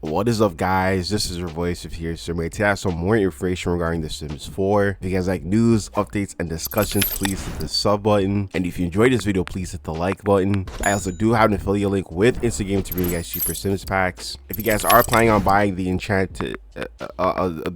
What is up, guys? This is your voice of here, Simmer. To have some more information regarding The Sims 4. If you guys like news, updates, and discussions, please hit the sub button. And if you enjoyed this video, please hit the like button. I also do have an affiliate link with Instagame to bring you guys cheaper Sims packs. If you guys are planning on buying the Enchanted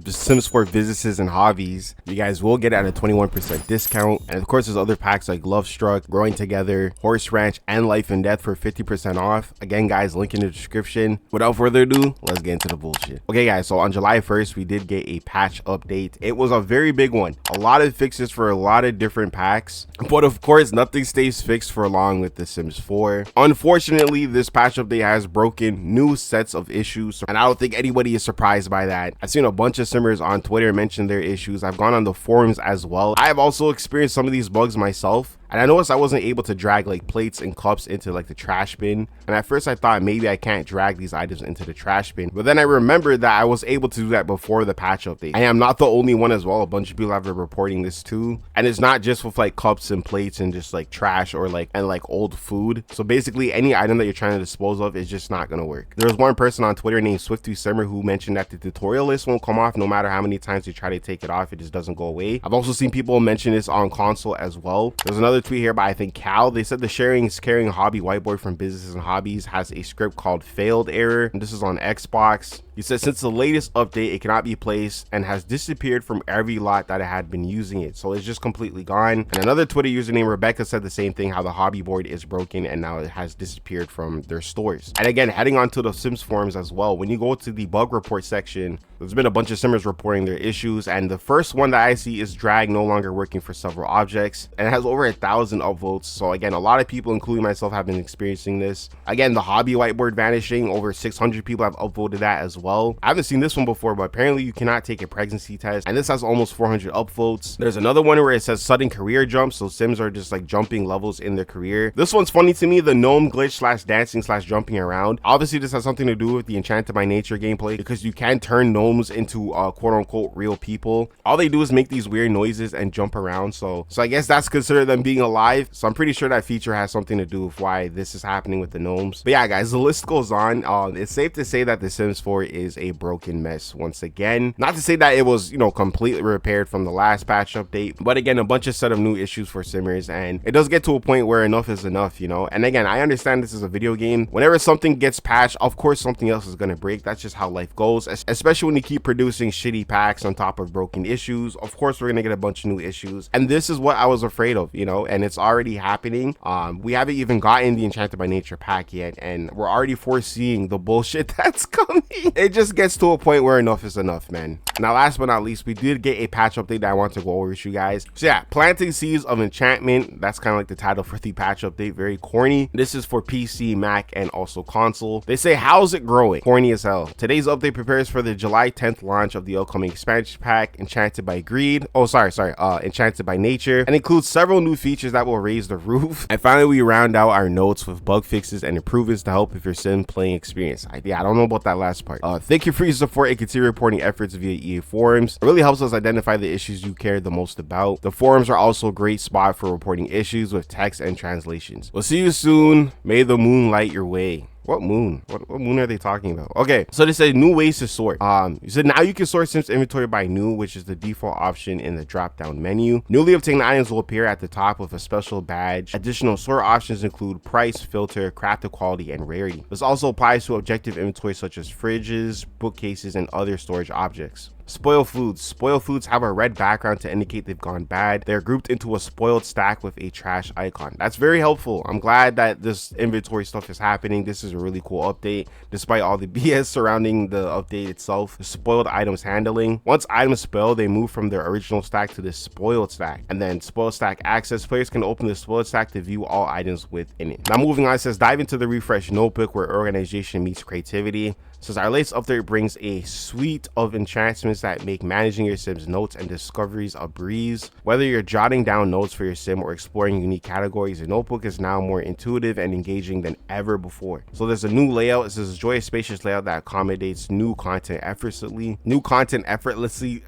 Sims 4 businesses and hobbies, you guys will get it at a 21% discount. And of course, there's other packs like Love Struck, Growing Together, Horse Ranch, and Life and Death for 50% off. Again, guys, link in the description. Without further ado, let's get into the bullshit. Okay, guys, so on July 1st, we did get a patch update. It was a very big one. A lot of fixes for a lot of different packs. But of course, nothing stays fixed for long with The Sims 4. Unfortunately, this patch update has broken new sets of issues, and I don't think anybody is surprised by that. I've seen a bunch of Simmers on Twitter mention their issues. I've gone on the forums as well. I have also experienced some of these bugs myself. And I noticed I wasn't able to drag like plates and cups into like the trash bin. And at first I thought maybe I can't drag these items into the trash bin. But then I remembered that I was able to do that before the patch update. I am not the only one as well. A bunch of people have been reporting this too. And it's not just with like cups and plates and just like trash or like old food. So basically any item that you're trying to dispose of is just not going to work. There was one person on Twitter named Swifty who mentioned that the tutorial list won't come off no matter how many times you try to take it off. It just doesn't go away. I've also seen people mention this on console as well. There's another tweet here by I think Cal. They said the sharing Caring hobby whiteboard from businesses and hobbies has a script called failed error, and this is on Xbox. He said since the latest update it cannot be placed and has disappeared from every lot that it had been using it, so it's just completely gone. And another Twitter user named Rebecca said the same thing, how the hobby board is broken and now it has disappeared from their stores. And again, heading on to the Sims forums as well, when you go to the bug report section, there's been a bunch of Simmers reporting their issues, and the first one that I see is drag no longer working for several objects, and it has over 1,000 upvotes. So again, a lot of people, including myself, have been experiencing this. Again, the hobby whiteboard vanishing, over 600 people have upvoted that as well. I haven't seen this one before, but apparently you cannot take a pregnancy test, and this has almost 400 upvotes. There's another one where it says sudden career jump, so Sims are just like jumping levels in their career. This one's funny to me, the gnome glitch slash dancing slash jumping around. Obviously this has something to do with the Enchanted by Nature gameplay, because you can turn gnomes into quote unquote real people. All they do is make these weird noises and jump around, so I guess that's considered them being alive. So I'm pretty sure that feature has something to do with why this is happening with the gnomes. But yeah, guys, the list goes on. It's safe to say that The Sims 4 is a broken mess once again. Not to say that it was, you know, completely repaired from the last patch update, but again, a bunch of set of new issues for Simmers, and it does get to a point where enough is enough, you know. And again, I understand this is a video game. Whenever something gets patched, of course something else is going to break. That's just how life goes, especially when you keep producing shitty packs on top of broken issues. Of course we're gonna get a bunch of new issues, and this is what I was afraid of, you know, and it's already happening. We haven't even gotten the Enchanted by Nature pack yet, and we're already foreseeing the bullshit that's coming. It just gets to a point where enough is enough, man. Now, last but not least, we did get a patch update that I want to go over with you guys. So yeah, Planting Seeds of Enchantment, that's kind of like the title for the patch update. Very corny. This is for PC, Mac, and also console. They say, how's it growing? Corny as hell. Today's update prepares for the July 10th launch of the upcoming expansion pack, Enchanted by Greed. Enchanted by Nature, and includes several new features that will raise the roof. And finally, we round out our notes with bug fixes and improvements to help with your sim playing experience. I don't know about that last part. Thank you for your support and continue reporting efforts via EA forums. It really helps us identify the issues you care the most about. The forums are also a great spot for reporting issues with text and translations. We'll see you soon. May the moon light your way. What moon? What moon are they talking about? Okay, so they said new ways to sort. You said now you can sort Sims inventory by new, which is the default option in the drop down menu. Newly obtained items will appear at the top with a special badge. Additional sort options include price, filter, crafted quality, and rarity. This also applies to objective inventory such as fridges, bookcases, and other storage objects. Spoiled foods. Spoiled foods have a red background to indicate they've gone bad. They're grouped into a spoiled stack with a trash icon. That's very helpful. I'm glad that this inventory stuff is happening. This is a really cool update, despite all the BS surrounding the update itself. The spoiled items handling. Once items spoil, they move from their original stack to the spoiled stack. And then spoiled stack access. Players can open the spoiled stack to view all items within it. Now moving on, it says dive into the refresh notebook where organization meets creativity. Says our latest update brings a suite of enhancements that make managing your Sims notes and discoveries a breeze. Whether you're jotting down notes for your Sim or exploring unique categories, the notebook is now more intuitive and engaging than ever before. So there's a new layout. It says enjoy a spacious layout that accommodates new content effortlessly.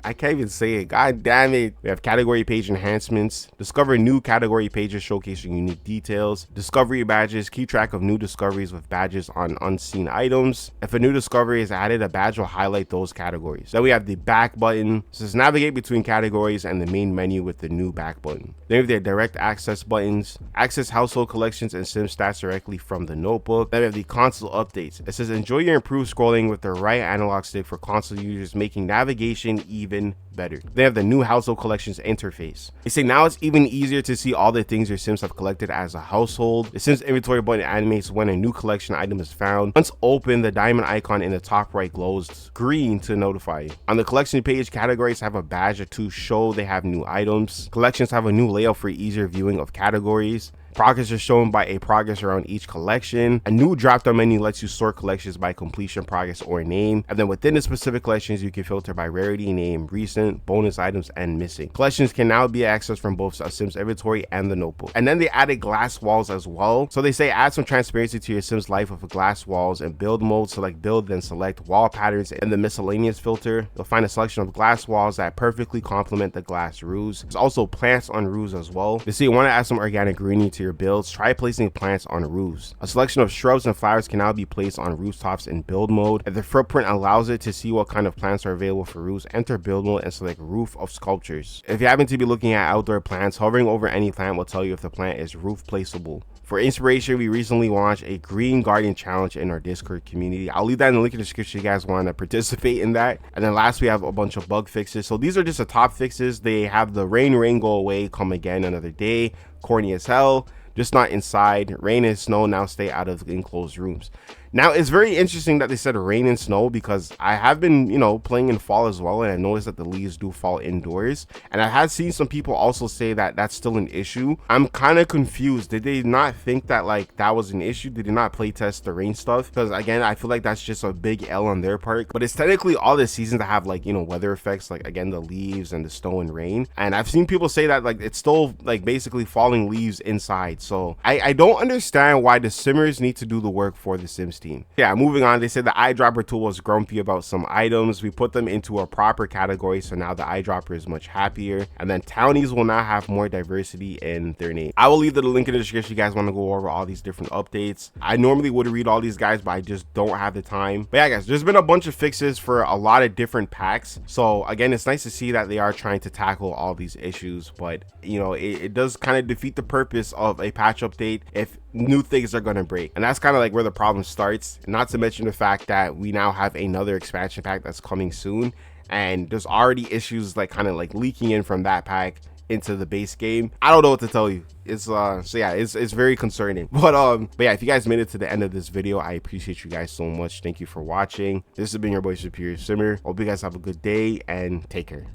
I can't even say it. God damn it. We have category page enhancements. Discover new category pages showcasing unique details. Discovery badges. Keep track of new discoveries with badges on unseen items. If a new discovery is added. A badge will highlight those categories. Then we have the back button. This is navigate between categories and the main menu with the new back button. Then we have their direct access buttons. Access household collections and sim stats directly from the notebook. Then we have the console updates. It says enjoy your improved scrolling with the right analog stick for console users, making navigation even better. They have the new household collections interface. They say now it's even easier to see all the things your sims have collected as a household. The sims inventory button animates when a new collection item is found. Once open, the diamond icon in the top right glows green to notify you. On the collection page, categories have a badge to show they have new items. Collections have a new layout for easier viewing of categories. Progress is shown by a progress around each collection. A new drop-down menu lets you sort collections by completion, progress, or name. And then within the specific collections, you can filter by rarity, name, recent, bonus items, and missing. Collections can now be accessed from both a Sims inventory and the notebook. And then they added glass walls as well. So they say add some transparency to your Sims life with glass walls. And build mode, select build, then select wall patterns in the miscellaneous filter. You'll find a selection of glass walls that perfectly complement the glass roofs. There's also plants on roofs as well. They say you want to add some organic greenery to your builds, try placing plants on roofs. A selection of shrubs and flowers can now be placed on rooftops in build mode. If the footprint allows it to see what kind of plants are available for roofs, enter build mode and select roof of sculptures. If you happen to be looking at outdoor plants, hovering over any plant will tell you if the plant is roof placeable. For inspiration, we recently launched a green garden challenge in our Discord community. I'll leave that in the link in the description if you guys want to participate in that. And then last, we have a bunch of bug fixes. So these are just the top fixes. They have the rain go away, come again another day, corny as hell, just not inside. Rain and snow now stay out of enclosed rooms. Now, it's very interesting that they said rain and snow because I have been, playing in fall as well, and I noticed that the leaves do fall indoors. And I had seen some people also say that that's still an issue. I'm kind of confused. Did they not think that that was an issue? Did they not play test the rain stuff? Because again, I feel like that's just a big L on their part. But it's technically all the seasons that have weather effects, like again the leaves and the snow and rain. And I've seen people say that it's still basically falling leaves inside. So I don't understand why the simmers need to do the work for the Sims team. Yeah, moving on, they said the eyedropper tool was grumpy about some items. We put them into a proper category, so now the eyedropper is much happier. And then townies will now have more diversity in their name. I will leave the link in the description if you guys want to go over all these different updates. I normally would read all these guys, but I just don't have the time. But yeah, guys, there's been a bunch of fixes for a lot of different packs. So again, it's nice to see that they are trying to tackle all these issues, but it does kind of defeat the purpose of a patch update if new things are going to break. And that's kind of where the problem starts, not to mention the fact that we now have another expansion pack that's coming soon, and there's already issues leaking in from that pack into the base game. I don't know what to tell you. It's so yeah, it's very concerning. But yeah, if you guys made it to the end of this video, I appreciate you guys so much. Thank you for watching. This has been your boy Superior Simmer. Hope you guys have a good day and take care.